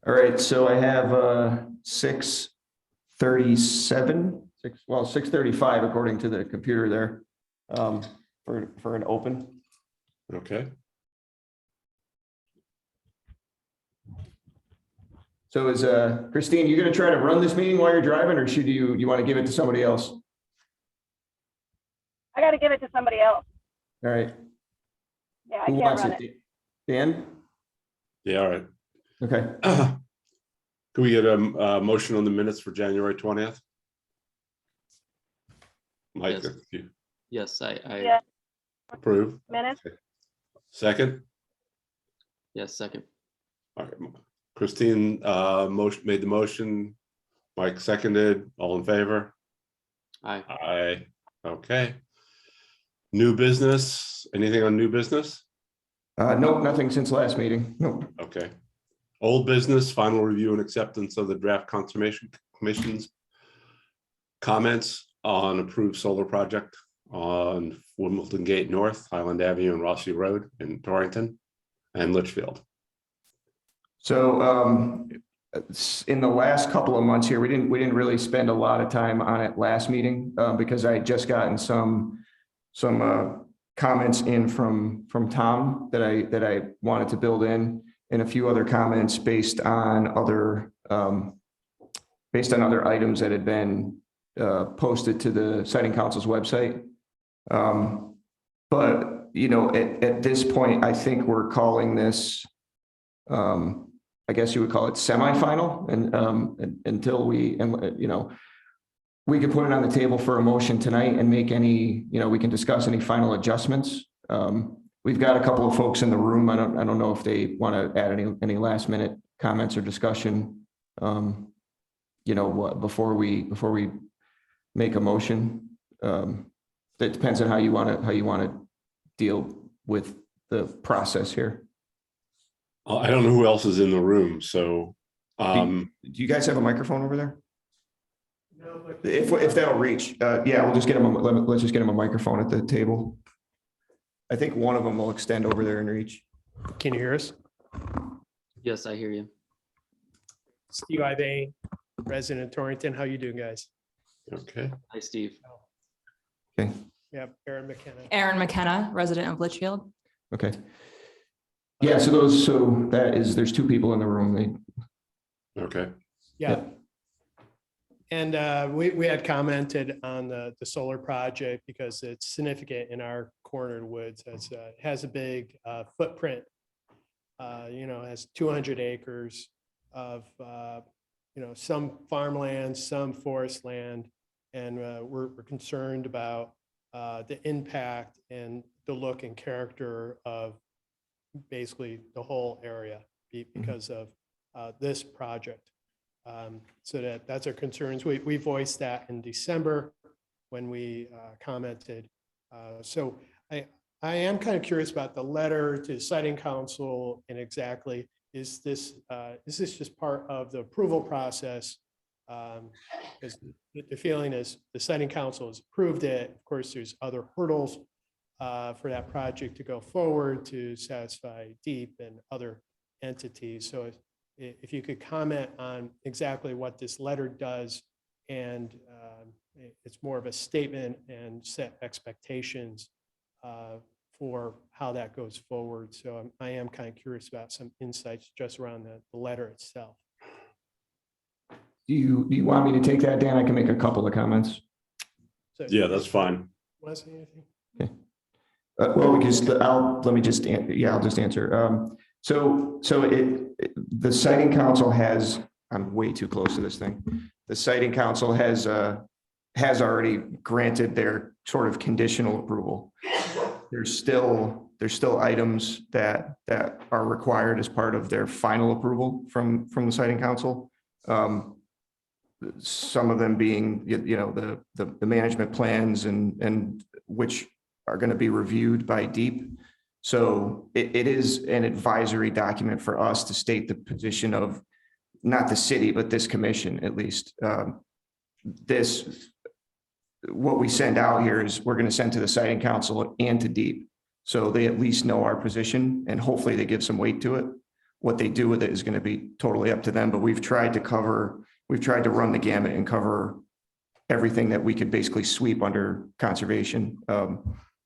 All right, so I have 6:37, 6:35 according to the computer there, for an open. Okay. So is Christine, you gonna try to run this meeting while you're driving, or should you want to give it to somebody else? I got to give it to somebody else. All right. Yeah, I Who can't wants run it? it. Dan? Yeah, all right. Okay. Can we get a motion on the minutes for January 20th? Mike, Yes. if you Yes, I Yeah, approve. minutes. Second? yes, second. All right. Christine made the motion. Mike seconded. All in favor? Aye. Aye. Okay. New business? Anything on new business? Nope, nothing since last meeting. Nope. Okay. Old business, final review and acceptance of the draft Conservation Commission's comments on approved solar project on Wimbledon Gate North, Highland Avenue and Rossi Road in Torrington and Litchfield. So in the last couple of months here, we didn't really spend a lot of time on it last meeting because I had just gotten some comments in from Tom that I wanted to build in, and a few other comments based on other items that had been posted to the Siting Council's website. But you know, at this point, I think we're calling this, I guess you would call it semifinal, and until we, you know, we could put it on the table for a motion tonight and make any, you know, we can discuss any final adjustments. We've got a couple of folks in the room. I don't know if they want to add any last minute comments or discussion. You know, what before we make a motion. That depends on how you want to deal with the process here. I don't know who else is in the room, so Do you guys have a microphone over there? No, but if that'll reach, yeah, we'll just get them. Let's just get them a microphone at the table. I think one of them will extend over there and reach. Can you hear us? Yes, I hear you. Steve Ivane, resident of Torrington. How you doing, guys? okay. Hi, Steve. Okay. Yep, Aaron McKenna. Aaron McKenna, resident of Litchfield. Okay. Yeah. So there's two people in the room. Okay. Yeah. And we had commented on the solar project because it's significant in our corner of the woods. It has a big footprint. You know, it has 200 acres of, you know, some farmland, some forest land. And we're concerned about the impact and the look and character of basically the whole area because of this project. So that's our concerns. We voiced that in December when we commented. So I am kind of curious about the letter to Siting Council and exactly, is this just part of the approval process? Because the feeling is the Siting Council has approved it. Of course, there's other hurdles for that project to go forward to satisfy DEEP and other entities. So if you could comment on exactly what this letter does, and it's more of a statement and set expectations for how that goes forward. So I am kind of curious about some insights just around the letter itself. Do you want me to take that, Dan? I can make a couple of comments. So, Yeah, that's fine. want to say anything? Okay. Well, because I'll just answer. So the Siting Council has, I'm way too close to this thing. The Siting Council has already granted their sort of conditional approval. There's still items that are required as part of their final approval from the Siting Council. Some of them being, you know, the management plans and which are going to be reviewed by DEEP. So it is an advisory document for us to state the position of not the city, but this commission, at least. What we send out here is we're going to send to the Siting Council and to DEEP. So they at least know our position, and hopefully they give some weight to it. what they do with it is going to be totally up to them, but we've tried to run the gamut and cover everything that we could basically sweep under conservation.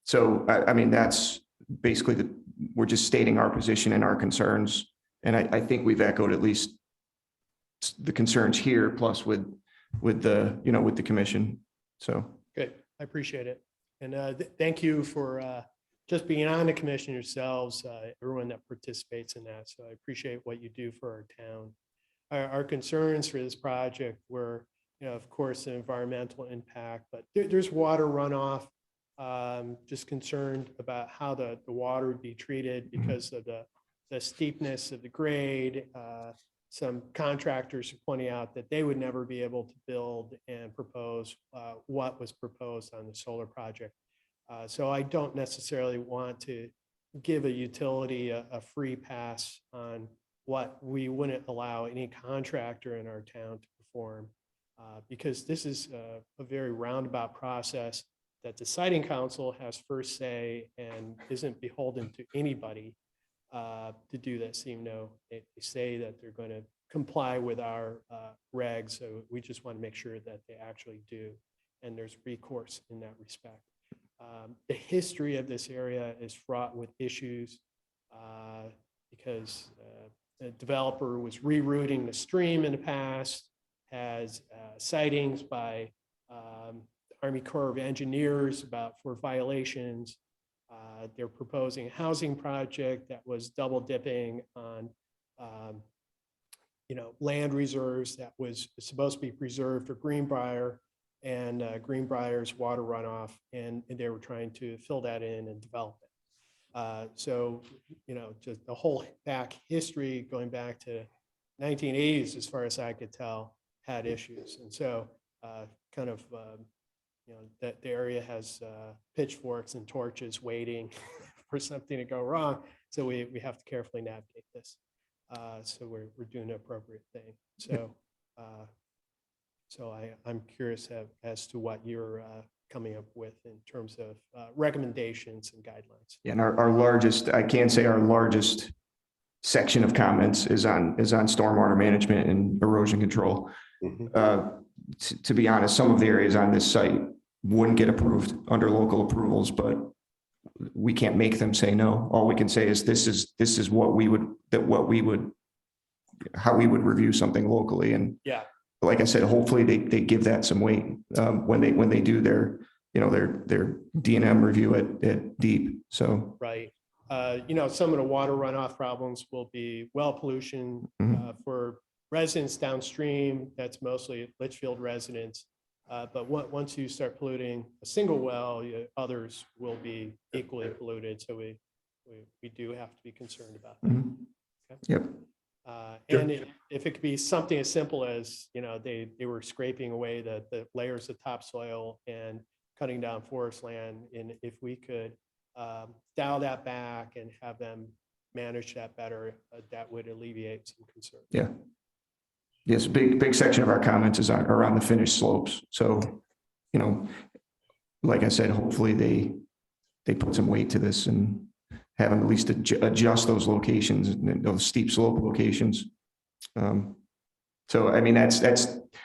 So I mean, that's basically we're just stating our position and our concerns. And I think we've echoed at least the concerns here, plus with the, with the commission. So. Good, I appreciate it. And thank you for just being on the commission yourselves, everyone that participates in that. So I appreciate what you do for our town. Our concerns for this project were, of course, the environmental impact, but there's water runoff. Just concerned about how the water would be treated because of the steepness of the grade. Some contractors are pointing out that they would never be able to build and propose what was proposed on the solar project. So I don't necessarily want to give a utility a free pass on what we wouldn't allow any contractor in our town to perform, because this is a very roundabout process that the siting council has first say and isn't beholden to anybody to do this, even though they say that they're going to comply with our regs. So we just want to make sure that they actually do, and there's recourse in that respect. The history of this area is fraught with issues because the developer was rerouting the stream in the past, has sightings by Army Corps of Engineers for violations. They're proposing a housing project that was double dipping on land reserves that was supposed to be preserved for Greenbrier and Greenbrier's water runoff, and they were trying to fill that in and develop it. So, just the whole back history going back to 1980s, as far as I could tell, had issues. And so that the area has pitchforks and torches waiting for something to go wrong. So we have to carefully navigate this. So we're doing the appropriate thing. So I'm curious as to what you're coming up with in terms of recommendations and guidelines. And our largest, I can say our largest section of comments is on stormwater management and erosion control. To be honest, some of the areas on this site wouldn't get approved under local approvals, but we can't make them say no. All we can say is this is how we would review something locally. And yeah, like I said, hopefully they give that some weight when they do their D&M review at deep. So right. Some of the water runoff problems will be well pollution for residents downstream. That's mostly Litchfield residents. But once you start polluting a single well, others will be equally polluted. So we do have to be concerned about that. Okay? Yep. And if it could be something as simple as, they were scraping away the layers of topsoil and cutting down forest land. And if we could dial that back and have them manage that better, that would alleviate some concern. Yeah. Yes, big section of our comments is around the finished slopes. So, like I said, hopefully they put some weight to this and have them at least adjust those locations, those steep slope locations. So, I mean, that's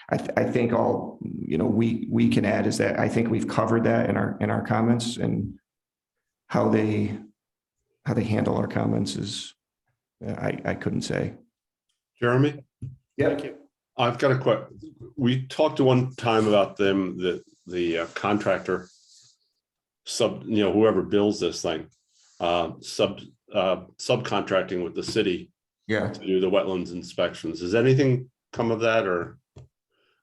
I think all we can add is that I think we've covered that in our comments, and how they handle our comments is I couldn't say. Jeremy? Yeah. Thank you. I've got a question. We talked one time about the contractor whoever builds this thing, subcontracting with the city Yeah. to do the wetlands inspections. Has anything come of that, or?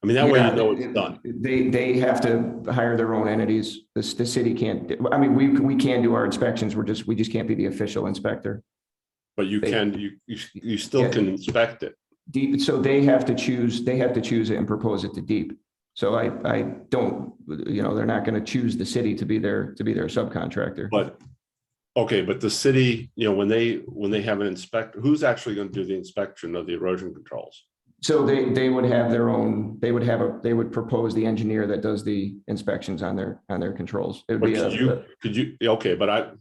I mean, that way it's done. They have to hire their own entities. The city can't. I mean, we can do our inspections. We just can't be the official inspector. But you still can inspect it. Deep, so they have to choose it and propose it to deep. So I don't, they're not going to choose the city to be their subcontractor. But okay, but the city, when they have an inspector, who's actually going to do the inspection of the erosion controls? So they would have their own. They would propose the engineer that does the inspections on their controls. It would be could you? Okay, but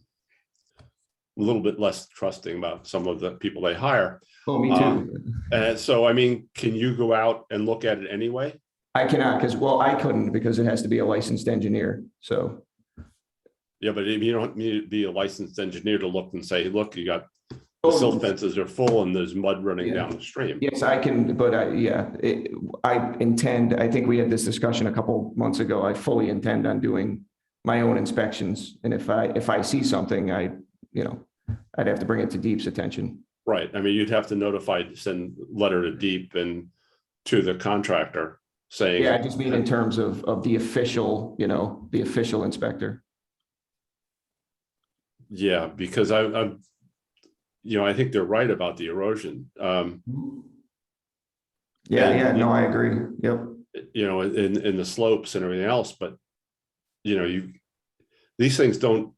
little bit less trusting about some of the people they hire. Oh, me too. And so, I mean, can you go out and look at it anyway? I cannot, because, well, I couldn't because it has to be a licensed engineer. So, Yeah, but you don't need to be a licensed engineer to look and say, look, you got the Oh, silt fences are full and there's mud running Yeah. down the stream. yes, I can, but I intend, I think we had this discussion a couple months ago. I fully intend on doing my own inspections. And if I see something, I'd have to bring it to Deep's attention. Right. I mean, you'd have to send letter to Deep and to the contractor saying. Yeah, I just mean in terms of the official, the official inspector. Yeah, because I'm, I think they're right about the erosion. Yeah, no, I agree. Yep. In the slopes and everything else, but these things don't,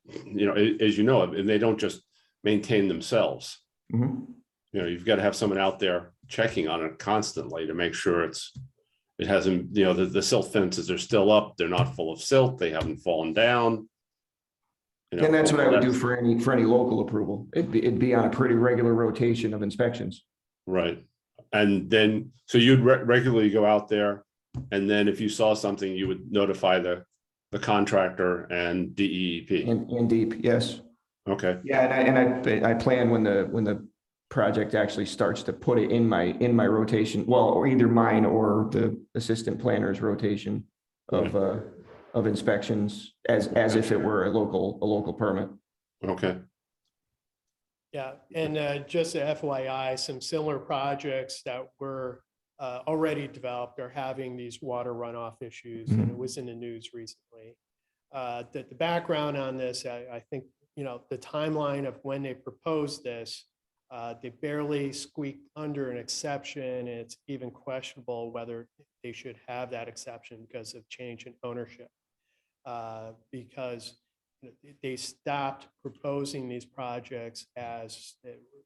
as you know, and they don't just maintain themselves. Mhm. You've got to have someone out there checking on it constantly to make sure it hasn't, the silt fences are still up. They're not full of silt. They haven't fallen down. And that's what I would do for any local approval. It'd be on a pretty regular rotation of inspections. Right. And then, so you'd regularly go out there, and then if you saw something, you would notify the contractor and DEEP. And Deep, yes. Okay. Yeah, and I plan when the project actually starts to put it in my rotation, well, or either mine or the assistant planner's rotation of inspections as if it were a local permit. Okay. Yeah, and just a FYI, some similar projects that were already developed are having these water runoff issues, and it was in the news recently. The background on this, I think, the timeline of when they proposed this, they barely squeaked under an exception. It's even questionable whether they should have that exception because of change in ownership. Because they stopped proposing these projects as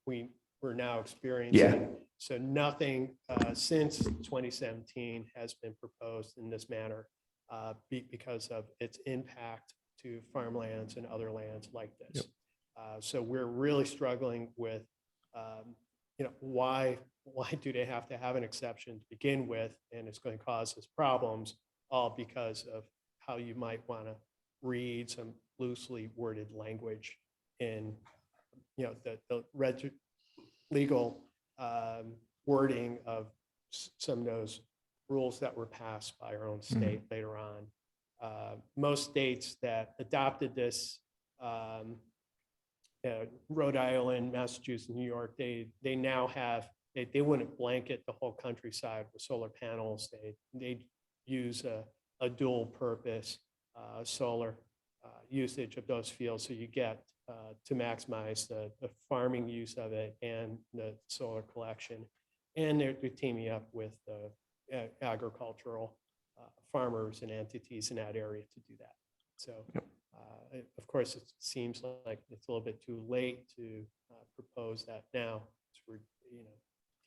we were now experiencing. Yeah. So nothing since 2017 has been proposed in this manner because of its impact to farmlands and other lands like this. Yep. So we're really struggling with, why do they have to have an exception to begin with? And it's going to cause us problems, all because of how you might want to read some loosely worded language in, the legal wording of some of those rules that were passed by our own state later on. Most states that adopted this, Rhode Island, Massachusetts, New York, they now have, they wouldn't blanket the whole countryside with solar panels. They use a dual purpose solar usage of those fields. So you get to maximize the farming use of it and the solar collection. And they're teaming up with agricultural farmers and entities in that area to do that. So, of course, it seems like it's a little bit too late to propose that now.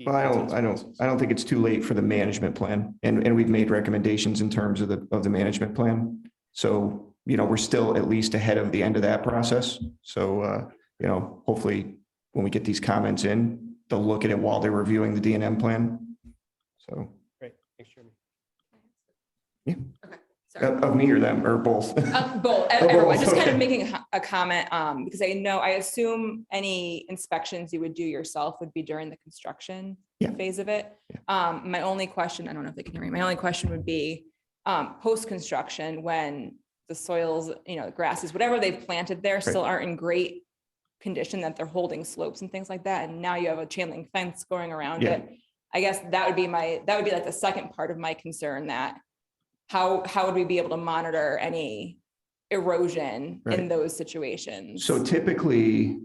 Well, I don't think it's too late for the management plan, and we've made recommendations in terms of the management plan. So, we're still at least ahead of the end of that process. So, hopefully when we get these comments in, they'll look at it while they're reviewing the D&M plan. So. Great, thanks, Jeremy. Yeah. Okay, sorry. Of me or them or both. Both, everyone, just kind okay. of making a comment, because I assume any inspections you would do yourself would be during the construction phase of it. My only question, I don't know if they can hear me, my only question would be post-construction, when the soils, grasses, whatever they've planted there still aren't in great condition, that they're holding slopes and things like that. And now you have a chain link fence going around it. I guess that would be like the second part of my concern, that how would we be able to monitor any erosion in those situations? So typically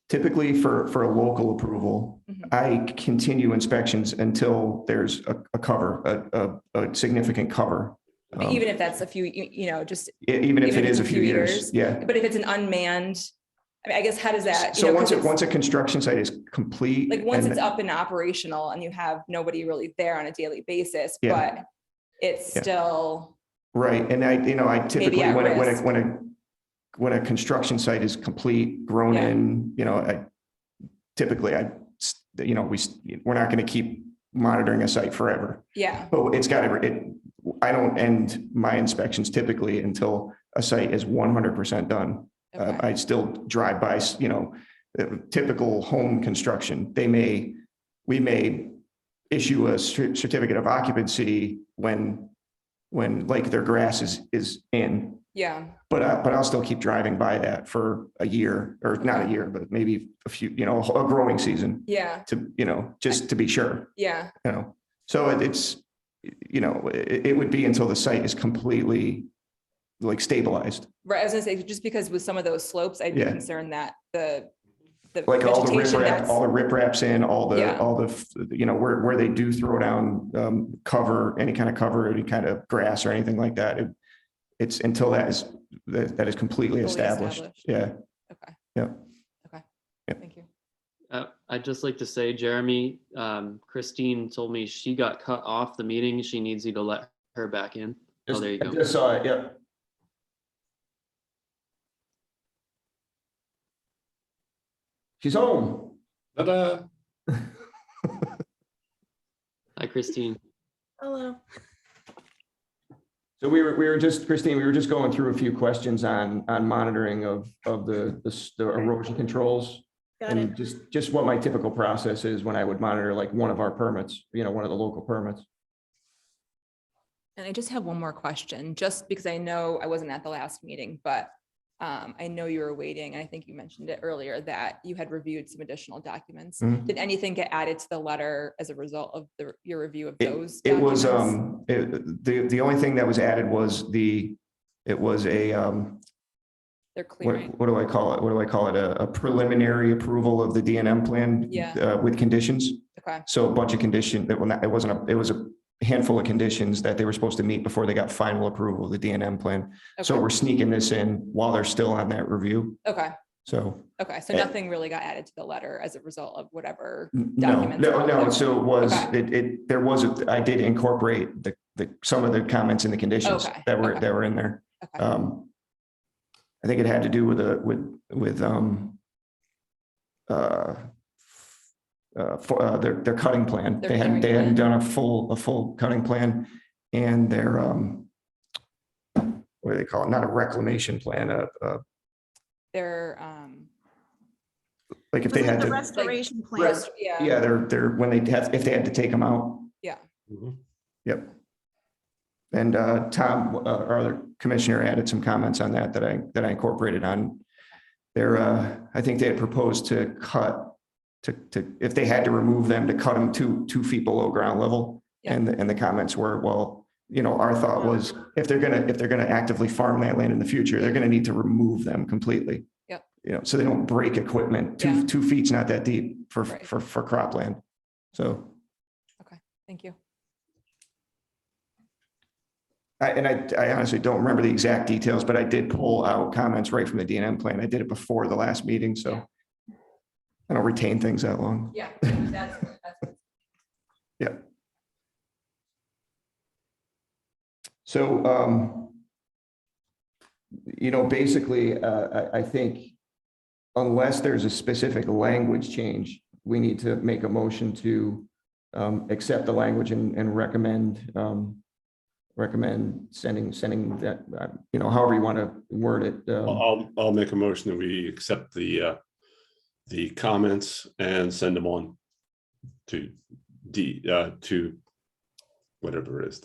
for a local approval, I continue inspections until there's a cover, a significant cover. Even if that's a few, just even if it is a few years. Yeah. But if it's an unmanned, I guess, how does that? So once a construction site is complete, like once it's up and operational and you have nobody really there on a daily basis, but it's still right. And I typically when a when a construction site is complete, grown Yeah. in, typically we're not going to keep monitoring a site forever. Yeah, But I don't end my inspections typically until a site is 100% done. okay, I still drive by, typical home construction. We may issue a certificate of occupancy when like their grass is in, yeah, but I'll still keep driving by that for a year, or not a year, but maybe a few, a growing season yeah, just to be sure, yeah, So it would be until the site is completely like stabilized. right, I was gonna say, just because with some of those slopes, I'd be Yeah. concerned that the Like all the vegetation ripraps in, Yeah. where they do throw down any kind of cover, any kind of grass or anything like that. It's until that is completely Fully established. established. Yeah. Okay. Yeah. Okay, Yeah. thank you. I'd just like to say, Jeremy, Christine told me she got cut off the meeting. She needs you to let her back in. Oh, there you I go. just saw it. Yep. She's home. Ta-da. Hi, Christine. Hello. So Christine, we were just going through a few questions on monitoring of the erosion controls. Got it. And just what my typical process is when I would monitor like one of our permits, one of the local permits. And I just have one more question, just because I know I wasn't at the last meeting, but I know you were waiting, and I think you mentioned it earlier, that you had reviewed some additional documents. Mhm. Did anything get added to the letter as a result of your review of those It was, documents? the only thing that was added was it was a, They're clearing. what do I call it? What do I call it? A preliminary approval of the DNM plan. Yeah. With conditions. Okay, So a bunch of conditions that it was a handful of conditions that they were supposed to meet before they got final approval of the DNM plan. So okay, we're sneaking this in while they're still on that review. okay, So okay. So nothing really got added to the letter as a result of whatever no, documents. no. So it was, Okay. I did incorporate some of the comments in the conditions Okay, that were okay. in there. Okay, I think it had to do with their cutting plan. Their They clearing hadn't plan. done a full cutting plan, and their what do they call it? Not a reclamation plan, they're, like if Was they it had the to, restoration plan? yeah, yeah, they're when if they had to take them out. yeah, Mhm. Yep. And Tom, our other commissioner, added some comments on that I incorporated on their, I think they had proposed to cut if they had to remove them, to cut them 2 feet below ground level. Yeah. And the comments were, well, our thought was if they're gonna actively farm that land in the future, they're gonna need to remove them completely. Yep. So they don't break equipment. Yeah. 2 feet's not that deep for Right. cropland. So. thank you. I honestly don't remember the exact details, but I did pull out comments right from the DNM plan. I did it before the last meeting, so I don't retain things that long. Yeah, that's. Yeah. So, basically, I think unless there's a specific language change, we need to make a motion to accept the language and recommend sending that, however you want to word it. I'll make a motion that we accept the comments and send them on to to whatever it is,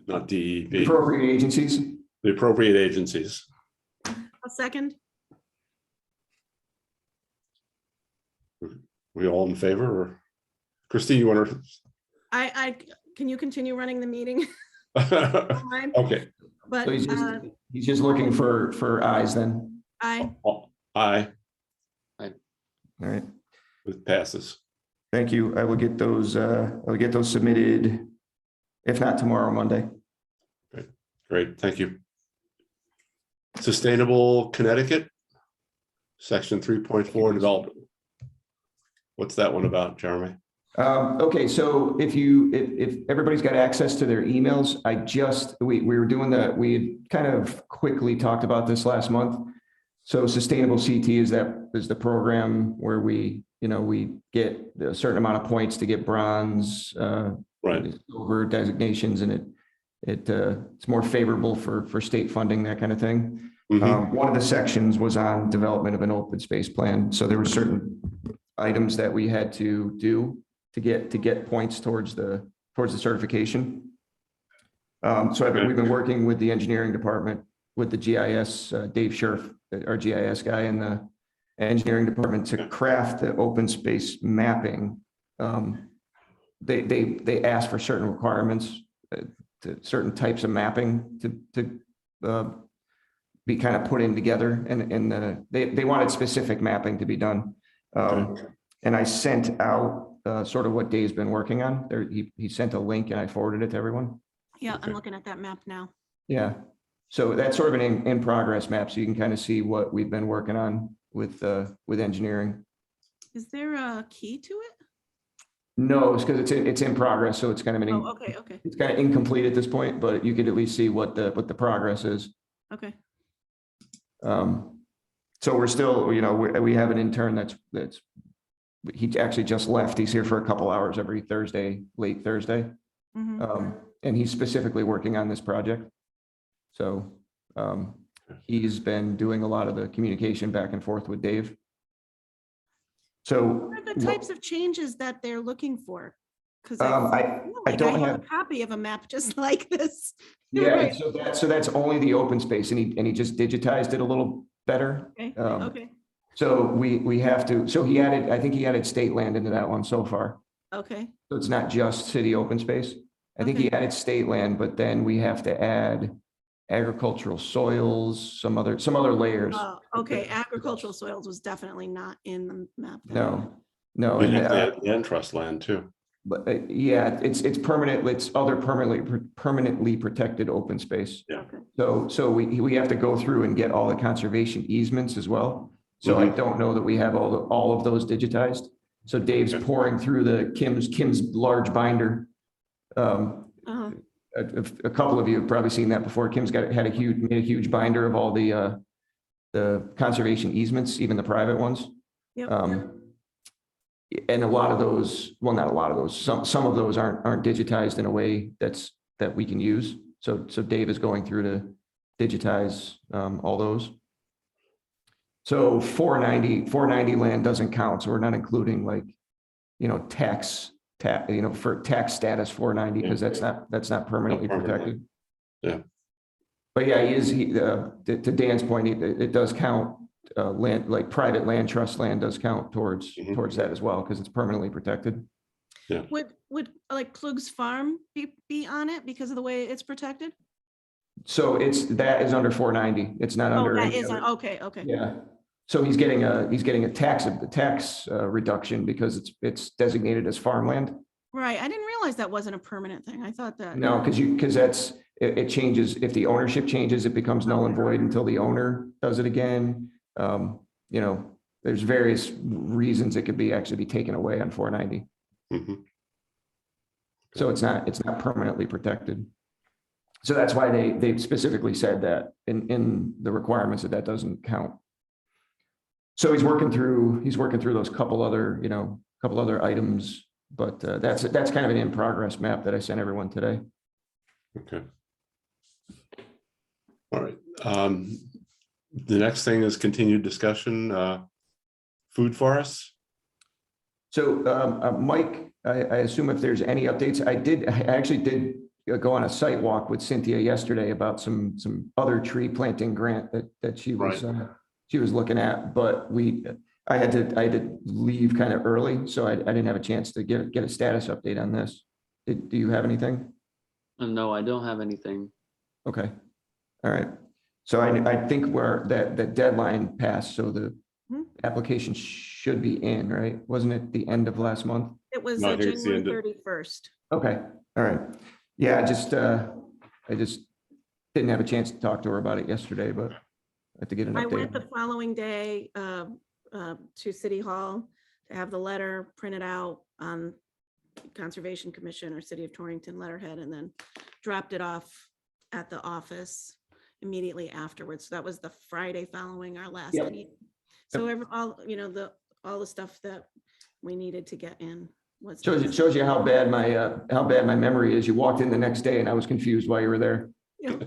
not DEP, Appropriate agencies. the appropriate agencies. A second? We all in favor, or Christine, you want Can you continue running the meeting? to? Fine, Okay. But So he's just looking for ayes then. I, Aye, All right. it passes. Thank you. I will get those submitted, if not tomorrow, Monday. Great, thank you. Sustainable Connecticut, section 3.4 development. What's that one about, Jeremy? Okay, so if everybody's got access to their emails, we were doing we had kind of quickly talked about this last month. So sustainable CT is the program where we get a certain amount of points to get bronze, Right. silver designations, and it's more favorable for state funding, that kind of thing. Mhm. One of the sections was on development of an open space plan. So there were certain items that we had to do to get points towards the certification. We've been working with the engineering department, with the GIS, Dave Scherf, our GIS guy in the engineering department, to craft the open space mapping. They ask for certain requirements, to certain types of mapping to be kind of put in together, and they wanted specific mapping to be done. And I sent out sort of what Dave's been working on. There, he sent a link and I forwarded it to everyone. Yeah, I'm looking at that map now. Yeah. So that's sort of an in progress map, so you can kind of see what we've been working on with engineering. Is there a key to it? No, it's because it's in progress, so it's kind of Oh, okay, okay, it's kind of incomplete at this point, but you could at least see what the progress is. okay. So we're still, we have an intern that's he actually just left. He's here for a couple hours every Thursday, late Thursday. Mhm. And he's specifically working on this project. So he's been doing a lot of the communication back and forth with Dave. So What are the types of changes that they're looking for? Because I don't have have, a copy of a map just like this. yeah, Right. so that's only the open space, and he just digitized it a little better. Okay, Um, okay, So we have to, so I think he added state land into that one so far. okay, So it's not just city open space. I think he Okay. added state land, but then we have to add agricultural soils, some other layers. okay. Agricultural soils was definitely not in the map. then. No. We and, have to add land trust land too. But yeah, it's permanent, it's other permanently protected open space. Yeah. Okay. So we have to go through and get all the conservation easements as well. So I don't know that we have all of those digitized. So Dave's Okay. pouring through the Kim's large binder. Uh-huh. A couple of you have probably seen that before. Kim's made a huge binder of all the conservation easements, even the private ones. Yep. And a lot of those, well, not a lot of those, some of those aren't digitized in a way that we can use. So Dave is going through to digitize all those. So 490 land doesn't count. So we're not including tax, for tax status 490, because that's not permanently Not permanently. protected. Yeah. But yeah, to Dan's point, it does count, land, like private land, trust land does count towards that as well, because it's permanently protected. Would like Klug's farm be on it because of the way it's protected? So that is under 490. It's not Oh, under. that any is, other- okay, okay. Yeah. So he's getting a tax reduction because it's designated as farmland. Right, I didn't realize that wasn't a permanent thing. I thought that. No, because it changes. If the ownership changes, it becomes null and void until the owner does it again. There's various reasons it could actually be taken away on 490. Mhm. So it's not permanently protected. So that's why they specifically said that in the requirements that doesn't count. So he's working through those couple other items, but that's kind of an in progress map that I sent everyone today. Okay. All right. The next thing is continued discussion, food forests. So Mike, I assume if there's any updates, I actually did go on a site walk with Cynthia yesterday about some other tree planting grant that she was she was looking at, but I had to leave kind of early, so I didn't have a chance to get a status update on this. Do you have anything? No, I don't have anything. Okay, all right. So I think the deadline passed, so the application should be in, right? Wasn't it the end of last month? It was No, I think it's the January end of- 31st. Okay, all right. Yeah, I just didn't have a chance to talk to her about it yesterday, but I have to get an I went update. the following day to City Hall to have the letter printed out on Conservation Commission or City of Torrington letterhead, and then dropped it off at the office. immediately afterwards. That was the Friday following our last Yep. meeting. So all the stuff that we needed to get in was. Shows you how bad my memory is. You walked in the next day and I was confused why you were there. Yeah.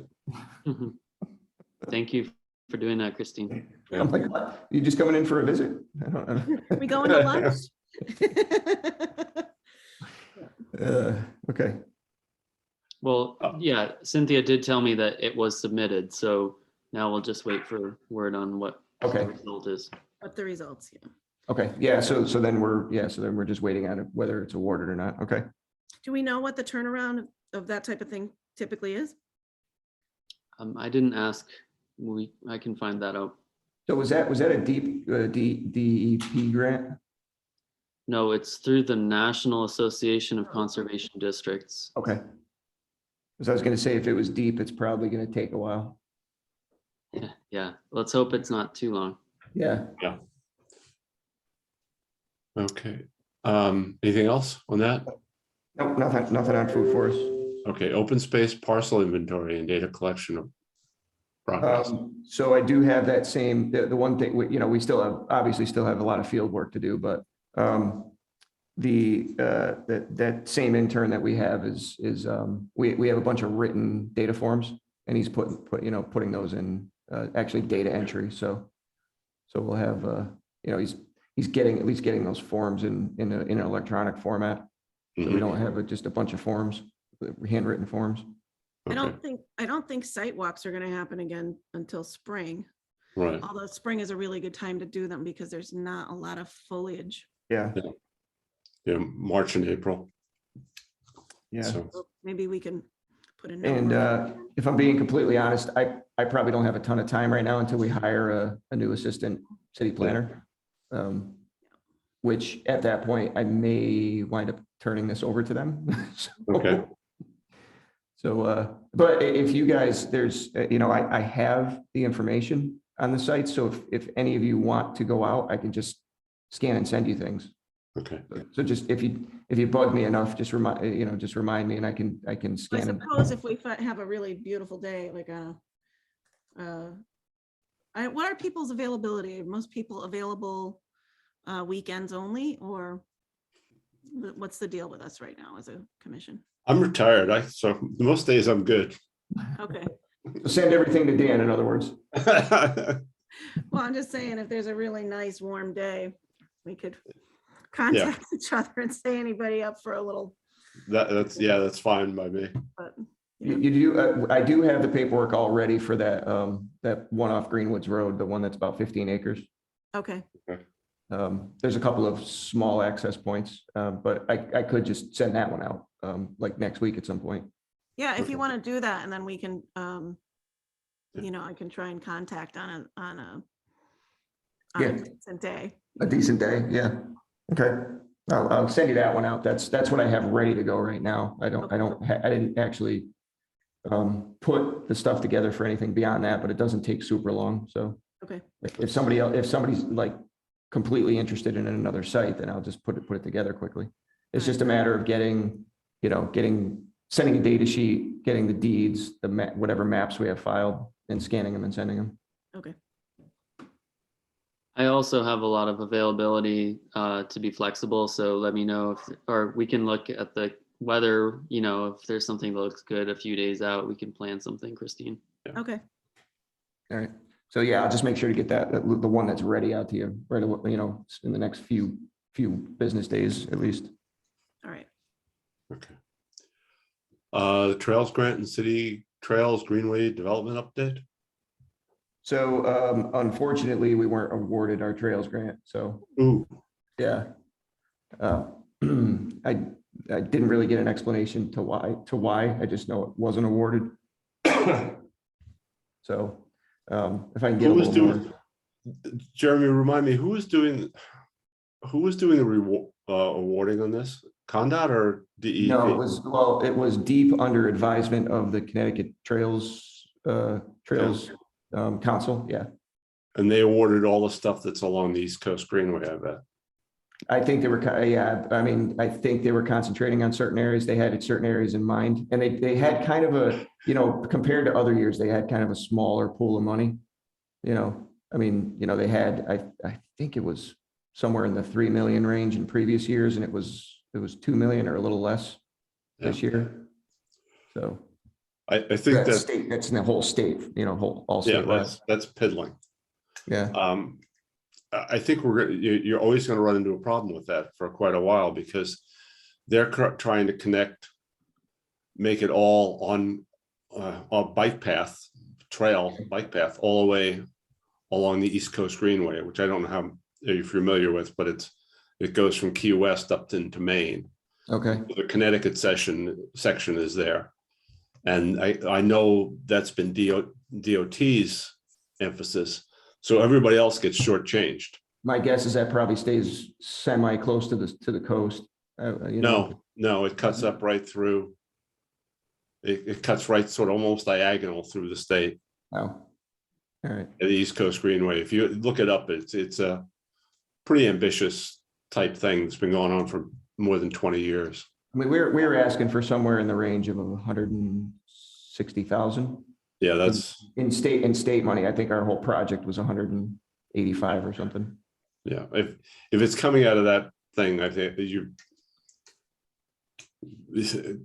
Thank you for doing that, Christine. I'm like, what? You just coming in for a visit? I don't know. We going to lunch? Okay. Well, yeah, Cynthia did tell me that it was submitted, so now we'll just wait for word on what Okay. the result is. What the results, yeah. Okay. Yeah. So then we're just waiting on it, whether it's awarded or not. Okay. Do we know what the turnaround of that type of thing typically is? I didn't ask. I can find that out. So was that a DEP grant? No, it's through the National Association of Conservation Districts. Okay. Because I was going to say, if it was deep, it's probably going to take a while. Yeah, let's hope it's not too long. Yeah. Okay. Anything else on that? Nope, nothing on food for us. Okay, open space parcel inventory and data collection of progress. So I do have that same, the one thing, we obviously still have a lot of field work to do, but that same intern that we have is we have a bunch of written data forms, and he's putting those in actually data entry. So we'll have he's at least getting those forms in an electronic format. So we don't have just a bunch of forms, handwritten forms. Okay. I don't think site walks are gonna happen again until spring. Right. Although spring is a really good time to do them because there's not a lot of foliage. Yeah. Yeah, March and April. Yeah. So, So maybe we can put a note. And on it. if I'm being completely honest, I probably don't have a ton of time right now until we hire a new assistant city planner. Which at that point, I may wind up turning this over to them. okay. So, but if you guys, I have the information on the site. So if any of you want to go out, I can just scan and send you things. Okay. So just if you bug me enough, just remind me, and I can I scan them. suppose if we have a really beautiful day, like what are people's availability? Are most people available weekends only, or what's the deal with us right now as a commission? I'm retired. So most days I'm good. Okay. Send everything to Dan, in other words. Well, I'm just saying, if there's a really nice warm day, we could contact each other and say anybody up for a little, that's fine by me. but You do. I do have the paperwork all ready for that one off Greenwoods Road, the one that's about 15 acres. okay. There's a couple of small access points, but I could just send that one out like next week at some point. Yeah, if Okay. you want to do that, and then we can, I can try and contact on a Yeah. decent day. A decent day, yeah. Okay, I'll send you that one out. That's what I have ready to go right now. I didn't actually put the stuff together for anything beyond that, but it doesn't take super long. So Okay. if somebody's like completely interested in another site, then I'll just put it together quickly. It's just a matter of sending a data sheet, getting the deeds, whatever maps we have filed, and scanning them and sending them. Okay. I also have a lot of availability to be flexible, so let me know or we can look at the weather, if there's something that looks good a few days out, we can plan something, Christine. Okay. All right. So yeah, I'll just make sure to get the one that's ready out to you right away, in the next few business days at least. All right. Okay. The Trails Grant and City Trails Greenway Development Update. So unfortunately, we weren't awarded our trails grant. So Ooh. yeah, I didn't really get an explanation to why. I just know it wasn't awarded. So if I can get a little more. Jeremy, remind me, who was doing the awarding on this? Condot or DEP? No, it was deep under advisement of the Connecticut Trails Council. Yeah. And they awarded all the stuff that's along the East Coast Greenway, I bet. I think they were, yeah, I mean, I think they were concentrating on certain areas. They had certain areas in mind. And they had kind of a, compared to other years, they had kind of a smaller pool of money. I mean, they had, I think it was somewhere in the 3 million range in previous years, and it was 2 million or a little less this year. So I think that's that, state, that's in the whole state, all yeah, state. that's piddling. Yeah. I think you're always going to run into a problem with that for quite a while, because they're trying to connect, make it all on a bike path, bike path all the way along the East Coast Greenway, which I don't know how you're familiar with, but it goes from Key West up into Maine. Okay. The Connecticut section is there. And I know that's been DOT's emphasis. So everybody else gets shortchanged. My guess is that probably stays semi close to the coast. No, it cuts up right through. It cuts right sort of almost diagonal through the state. Oh, all right. The East Coast Greenway. If you look it up, it's a pretty ambitious type thing that's been going on for more than 20 years. I mean, we were asking for somewhere in the range of 160,000. Yeah, that's in state money. I think our whole project was 185 or something. yeah. If it's coming out of that thing, I think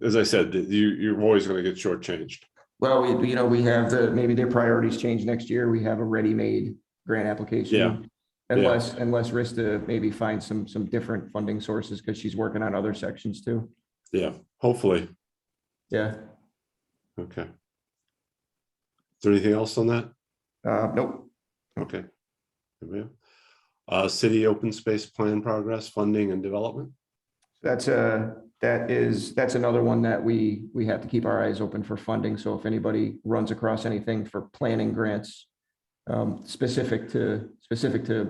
as I said, you're always going to get shortchanged. Well, we have maybe their priorities change next year. We have a ready-made grant application. Yeah. Unless Rista maybe finds some different funding sources, because she's working on other sections too. Yeah, hopefully. Yeah. Okay. Is there anything else on that? Nope. Okay. City open space plan progress, funding and development. That's another one that we have to keep our eyes open for funding. So if anybody runs across anything for planning grants, specific to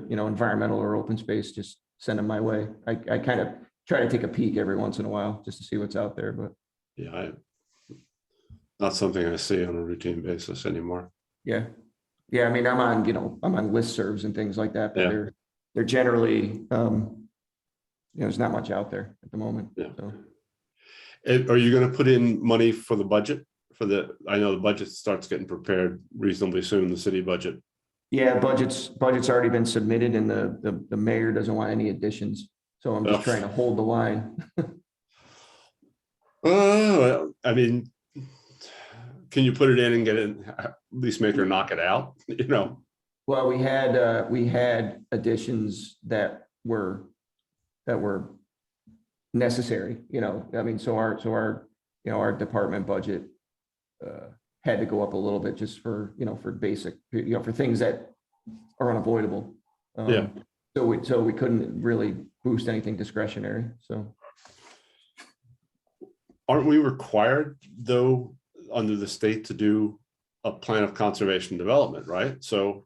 environmental or open space, just send them my way. I kind of try to take a peek every once in a while just to see what's out there, but Yeah, not something I see on a routine basis anymore. yeah. I mean, I'm on listservs and things like that, but Yeah. they're generally, there's not much out there at the moment. Yeah. So. Are you going to put in money for the budget? I know the budget starts getting prepared reasonably soon, the city budget. Yeah, budget's already been submitted, and the mayor doesn't want any additions. So I'm just trying to hold the line. Well, I mean, can you put it in and get it, at least make her knock it out, Well, we had additions that were necessary, I mean, so our department budget had to go up a little bit just for basic, for things that are unavoidable. Yeah. So we couldn't really boost anything discretionary, so. Aren't we required, though, under the state to do a plan of conservation and development, right? So,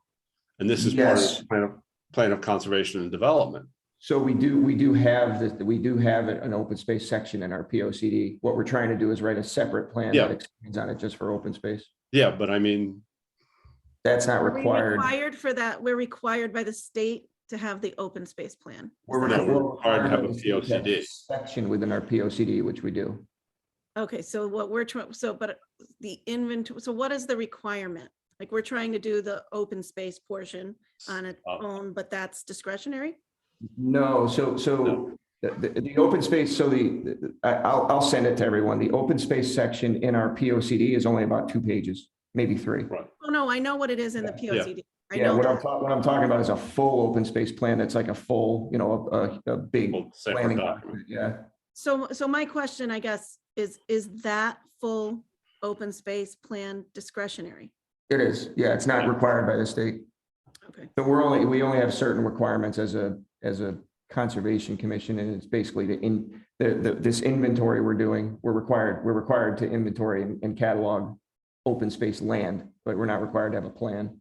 and this is part of Yes. the plan of conservation and development. So we do have an open space section in our POCD. What we're trying to do is write a separate plan Yeah. that expands on it just for open space. Yeah, but I mean, That's not Are we required. required for that? We're required by the state to have the open space plan. We're No, we're required to have a required to have POCD. section within our POCD, which we do. Okay, so what we're trying, but the inventory, so what is the requirement? Like, we're trying to do the open space portion on its Oh. own, but that's discretionary? No, so No. the open space, so I'll send it to everyone. The open space section in our POCD is only about 2 pages, maybe 3. right, Oh, no, I know what it is in the POCD. I Yeah, know what that. I'm talking about is a full open space plan. That's like a full, a big well, separate planning document. document. Yeah. So my question, I guess, is that full open space plan discretionary? It is. Yeah, it's not required by the state. Okay, So we only have certain requirements as a conservation commission, and it's basically this inventory we're doing. We're required to inventory and catalog open space land, but we're not required to have a plan.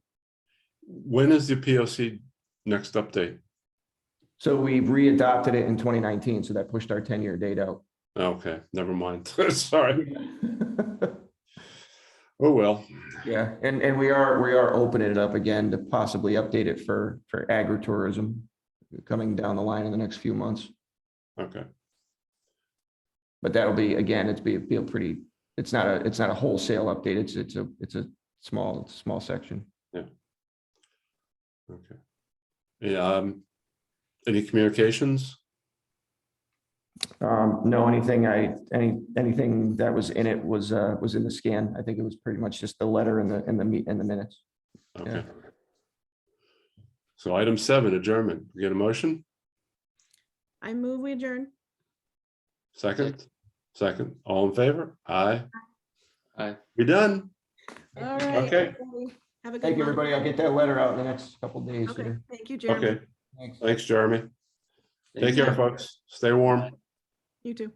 When is the POC next update? So we readopted it in 2019, so that pushed our 10-year date out. Okay, never mind. Sorry. Oh, well. Yeah, and we are opening it up again to possibly update it for agritourism. coming down the line in the next few months. Okay, But that'll be, again, be a pretty, it's not a wholesale update. It's a small section. okay. Yeah, any communications? No, anything that was in it was in the scan. I think it was pretty much just the letter and the minutes. Okay. So item 7, adjournment. We get a motion? I move we adjourn. Second? Second. All in favor? Aye. Aye. We done? All right. Okay. everybody. Have a good Thank you, month. everybody. I'll get that letter out in the next couple of days. Okay, here. thank you, Jeremy. Okay. Thanks. Thanks, Jeremy. Thank Take you. care, folks. Stay warm. You too.